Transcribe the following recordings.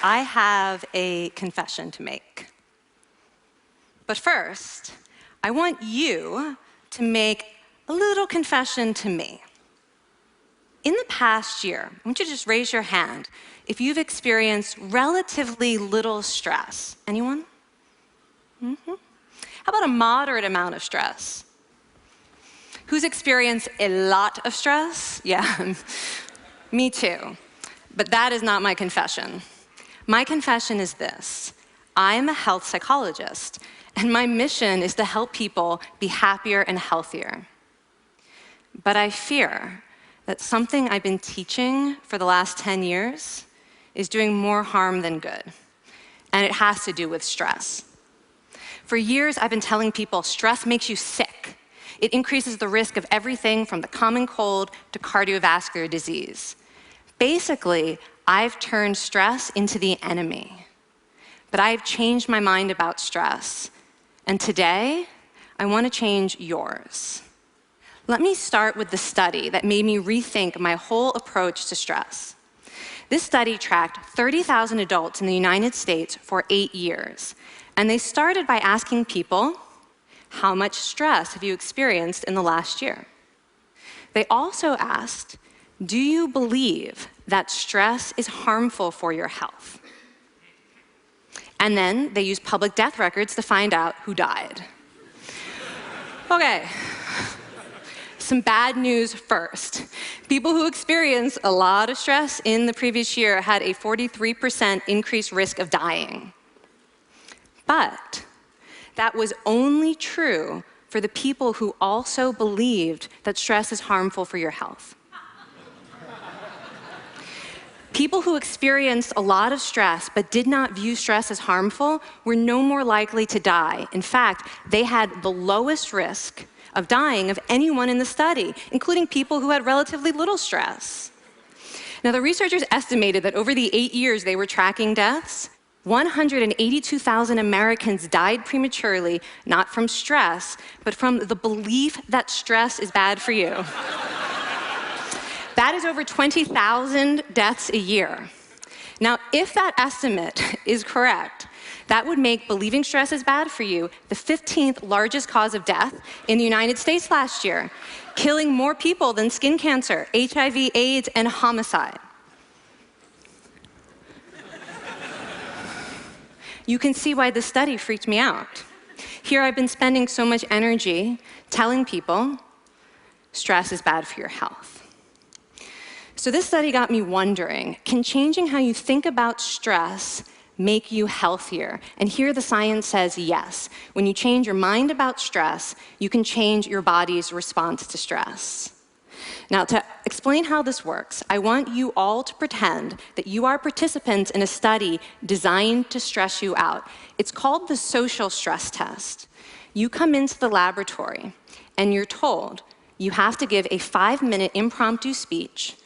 I have a confession to make. But first, I want you to make a little confession to me. In the past year, I want you to just raise your hand if you've experienced relatively little stress. Anyone? How about a moderate amount of stress? Who's experienced a lot of stress? Yeah, me too. But that is not my confession. My confession is this: I'm a health psychologist, and my mission is to help people be happier and healthier. But I fear that something I've been teaching for the last 10 years is doing more harm than good, and it has to do with stress. For years, I've been telling people stress makes you sick. It increases the risk of everything from the common cold to cardiovascular disease. Basically, I've turned stress into the enemy. But I've changed my mind about stress. And today, I want to change yours. Let me start with the study that made me rethink my whole approach to stress. This study tracked 30,000 adults in the United States for 8 years. And they started by asking people, how much stress have you experienced in the last year? They also asked, do you believe that stress is harmful for your health? And then they used public death records to find out who died. Okay, some bad news first. People who experienced a lot of stress in the previous year had a 43% increased risk of dying. But that was only true for the people who also believed that stress is harmful for your health. People who experienced a lot of stress but did not view stress as harmful were no more likely to die. In fact, they had the lowest risk of dying of anyone in the study, including people who had relatively little stress. Now, the researchers estimated that over the 8 years they were tracking deaths, 182,000 Americans died prematurely, not from stress, but from the belief that stress is bad for you. That is over 20,000 deaths a year. Now, if that estimate is correct, that would make believing stress is bad for you the 15th largest cause of death in the United States last year, killing more people than skin cancer, HIV, AIDS, and homicide. You can see why this study freaked me out. Here I've been spending so much energy telling people stress is bad for your health. So this study got me wondering, can changing how you think about stress make you healthier? And here the science says yes. When you change your mind about stress, you can change your body's response to stress. Now, to explain how this works, I want you all to pretend that you are participants in a study designed to stress you out. It's called the social stress test. You come into the laboratory, and you're told you have to give a 5-minute impromptu speech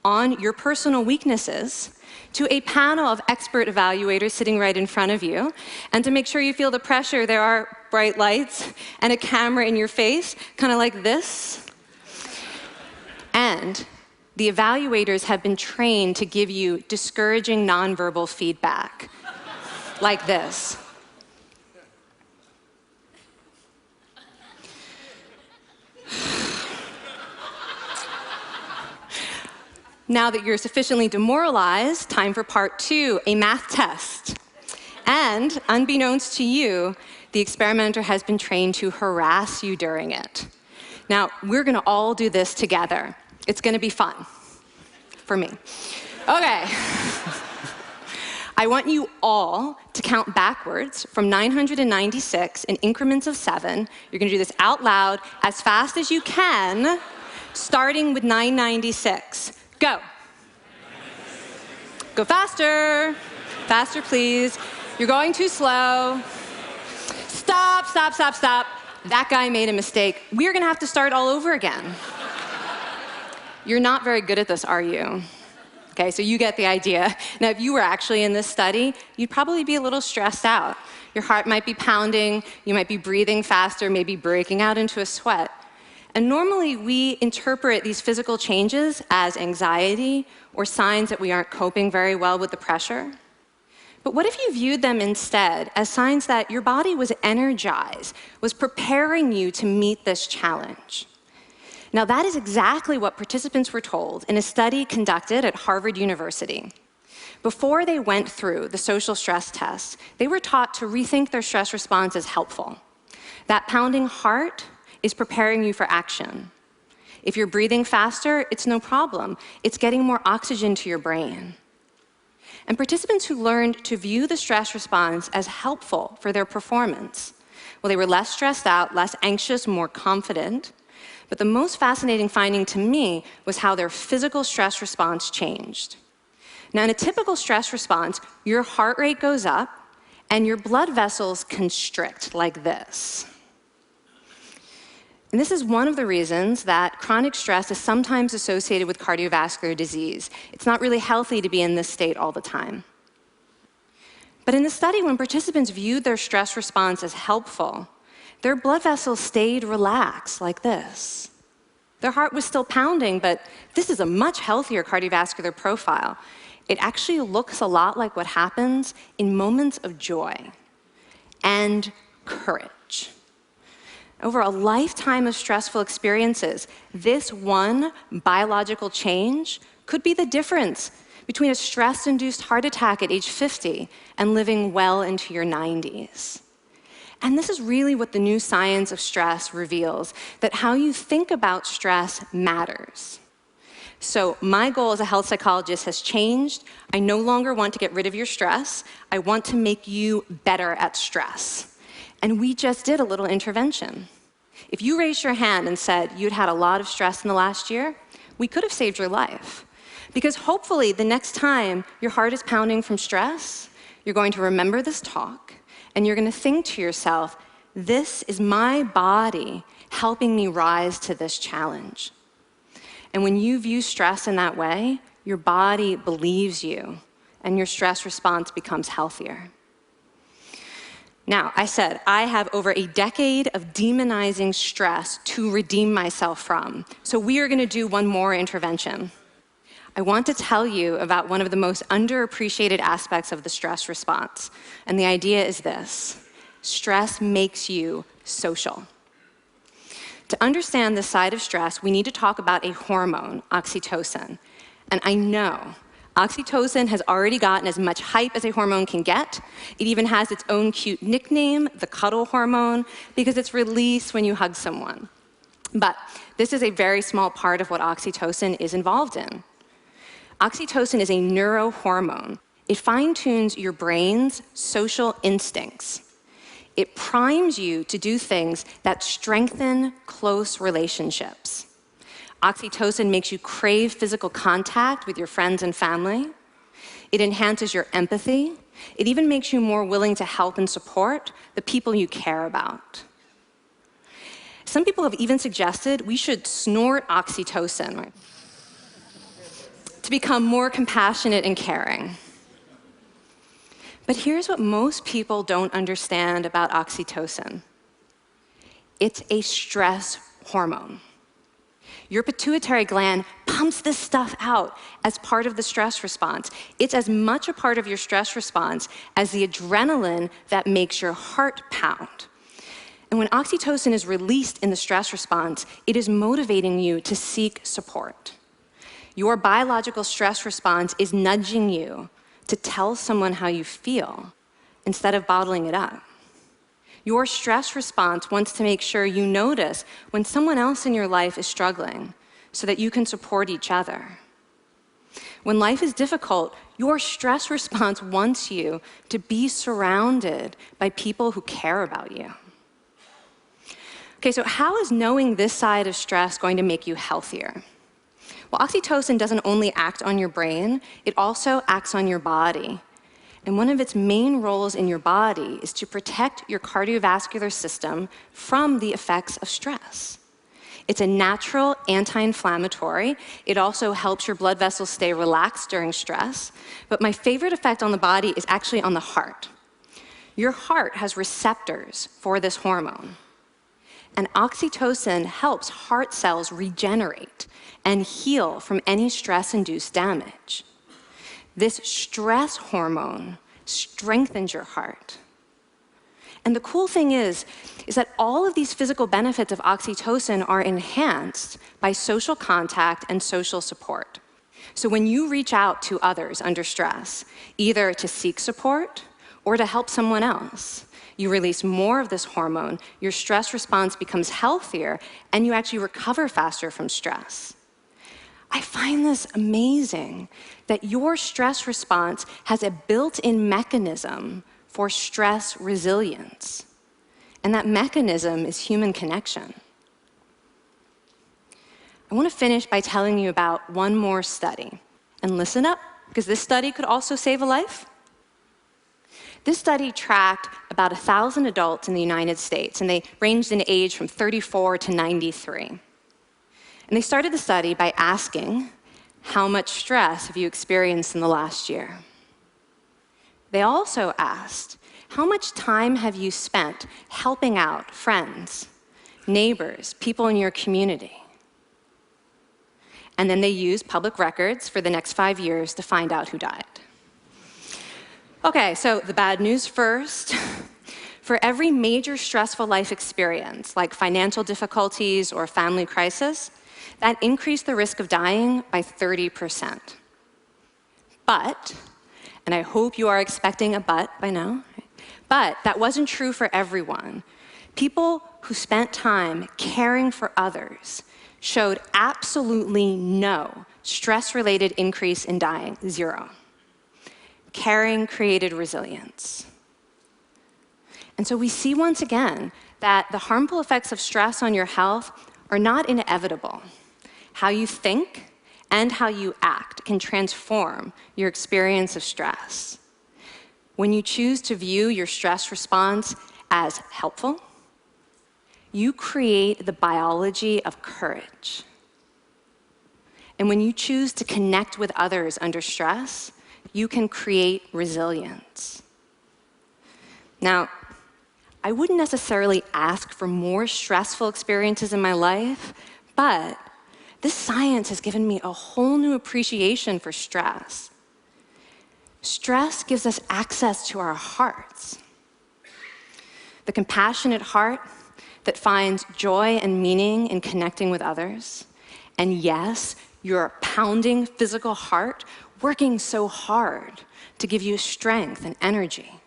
on your personal weaknesses to a panel of expert evaluators sitting right in front of you. And to make sure you feel the pressure, there are bright lights and a camera in your face, kind of like this. And the evaluators have been trained to give you discouraging nonverbal feedback, like this. Now that you're sufficiently demoralized, time for part 2, a math test. And unbeknownst to you, the experimenter has been trained to harass you during it. Now, we're going to all do this together. It's going to be fun. For me. Okay. I want you all to count backwards from 996 in increments of 7. You're going to do this out loud as fast as you can, starting with 996. Go. Go faster. Faster, please. You're going too slow. Stop, stop, stop, stop. That guy made a mistake. We're going to have to start all over again. You're not very good at this, are you? Okay, so you get the idea. Now, if you were actually in this study, you'd probably be a little stressed out. Your heart might be pounding, you might be breathing faster, maybe breaking out into a sweat. And normally, we interpret these physical changes as anxiety or signs that we aren't coping very well with the pressure. But what if you viewed them instead as signs that your body was energized, was preparing you to meet this challenge? Now, that is exactly what participants were told in a study conducted at Harvard University. Before they went through the social stress test, they were taught to rethink their stress response as helpful. That pounding heart is preparing you for action. If you're breathing faster, it's no problem. It's getting more oxygen to your brain. And participants who learned to view the stress response as helpful for their performance, well, they were less stressed out, less anxious, more confident. But the most fascinating finding to me was how their physical stress response changed. Now, in a typical stress response, your heart rate goes up and your blood vessels constrict like this. And this is one of the reasons that chronic stress is sometimes associated with cardiovascular disease. It's not really healthy to be in this state all the time. But in the study, when participants viewed their stress response as helpful, their blood vessels stayed relaxed like this. Their heart was still pounding, but this is a much healthier cardiovascular profile. It actually looks a lot like what happens in moments of joy and courage. Over a lifetime of stressful experiences, this one biological change could be the difference between a stress-induced heart attack at age 50 and living well into your 90s. And this is really what the new science of stress reveals, that how you think about stress matters. So my goal as a health psychologist has changed. I no longer want to get rid of your stress. I want to make you better at stress. And we just did a little intervention. If you raised your hand and said you'd had a lot of stress in the last year, we could have saved your life. Because hopefully the next time your heart is pounding from stress, you're going to remember this talk, and you're going to think to yourself, this is my body helping me rise to this challenge. And when you view stress in that way, your body believes you, and your stress response becomes healthier. Now, I said I have over a decade of demonizing stress to redeem myself from. So we are going to do one more intervention. I want to tell you about one of the most underappreciated aspects of the stress response. And the idea is this: stress makes you social. To understand this side of stress, we need to talk about a hormone, oxytocin. And I know oxytocin has already gotten as much hype as a hormone can get. It even has its own cute nickname, the cuddle hormone, because it's released when you hug someone. But this is a very small part of what oxytocin is involved in. Oxytocin is a neurohormone. It fine-tunes your brain's social instincts. It primes you to do things that strengthen close relationships. Oxytocin makes you crave physical contact with your friends and family. It enhances your empathy. It even makes you more willing to help and support the people you care about. Some people have even suggested we should snort oxytocin, right, to become more compassionate and caring. But here's what most people don't understand about oxytocin. It's a stress hormone. Your pituitary gland pumps this stuff out as part of the stress response. It's as much a part of your stress response as the adrenaline that makes your heart pound. And when oxytocin is released in the stress response, it is motivating you to seek support. Your biological stress response is nudging you to tell someone how you feel instead of bottling it up. Your stress response wants to make sure you notice when someone else in your life is struggling so that you can support each other. When life is difficult, your stress response wants you to be surrounded by people who care about you. Okay, so how is knowing this side of stress going to make you healthier? Well, oxytocin doesn't only act on your brain, it also acts on your body. And one of its main roles in your body is to protect your cardiovascular system from the effects of stress. It's a natural anti-inflammatory. It also helps your blood vessels stay relaxed during stress. But my favorite effect on the body is actually on the heart. Your heart has receptors for this hormone. And oxytocin helps heart cells regenerate and heal from any stress-induced damage. This stress hormone strengthens your heart. And the cool thing is that all of these physical benefits of oxytocin are enhanced by social contact and social support. So when you reach out to others under stress, either to seek support or to help someone else, you release more of this hormone, your stress response becomes healthier, and you actually recover faster from stress. I find this amazing that your stress response has a built-in mechanism for stress resilience. And that mechanism is human connection. I want to finish by telling you about one more study. And listen up, because this study could also save a life. This study tracked about 1,000 adults in the United States, and they ranged in age from 34 to 93. And they started the study by asking, how much stress have you experienced in the last year? They also asked, how much time have you spent helping out friends, neighbors, people in your community? And then they used public records for the next 5 years to find out who died. Okay, so the bad news first. For every major stressful life experience, like financial difficulties or family crisis, that increased the risk of dying by 30%. But, and I hope you are expecting a but by now, but that wasn't true for everyone. People who spent time caring for others showed absolutely no stress-related increase in dying, 0. Caring created resilience. And so we see once again that the harmful effects of stress on your health are not inevitable. How you think and how you act can transform your experience of stress. When you choose to view your stress response as helpful, you create the biology of courage. And when you choose to connect with others under stress, you can create resilience. Now, I wouldn't necessarily ask for more stressful experiences in my life, but this science has given me a whole new appreciation for stress. Stress gives us access to our hearts. The compassionate heart that finds joy and meaning in connecting with others. And yes, your pounding physical heart working so hard to give you strength and energy.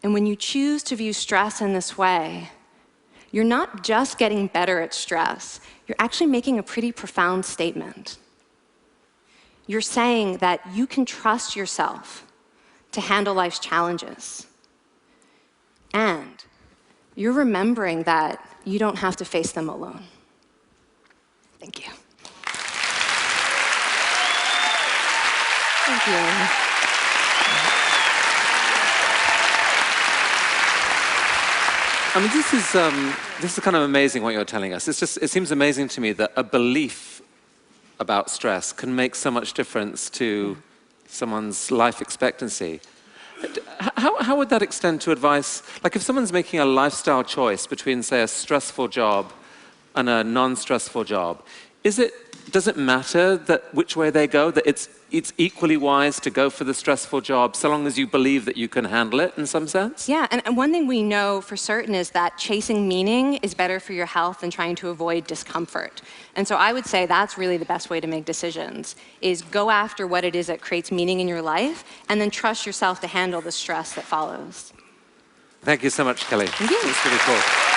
And when you choose to view stress in this way, you're not just getting better at stress, you're actually making a pretty profound statement. You're saying that you can trust yourself to handle life's challenges. And you're remembering that you don't have to face them alone. Thank you. Thank you. I mean, this is kind of amazing what you're telling us. It seems amazing to me that a belief about stress can make so much difference to someone's life expectancy. How would that extend to advice? Like if someone's making a lifestyle choice between, say, a stressful job and a non-stressful job, does it matter that which way they go, that it's equally wise to go for the stressful job so long as you believe that you can handle it in some sense? Yeah, and one thing we know for certain is that chasing meaning is better for your health than trying to avoid discomfort. And so I would say that's really the best way to make decisions, is go after what it is that creates meaning in your life, and then trust yourself to handle the stress that follows. Thank you so much, Kelly. Thank you. It's really cool.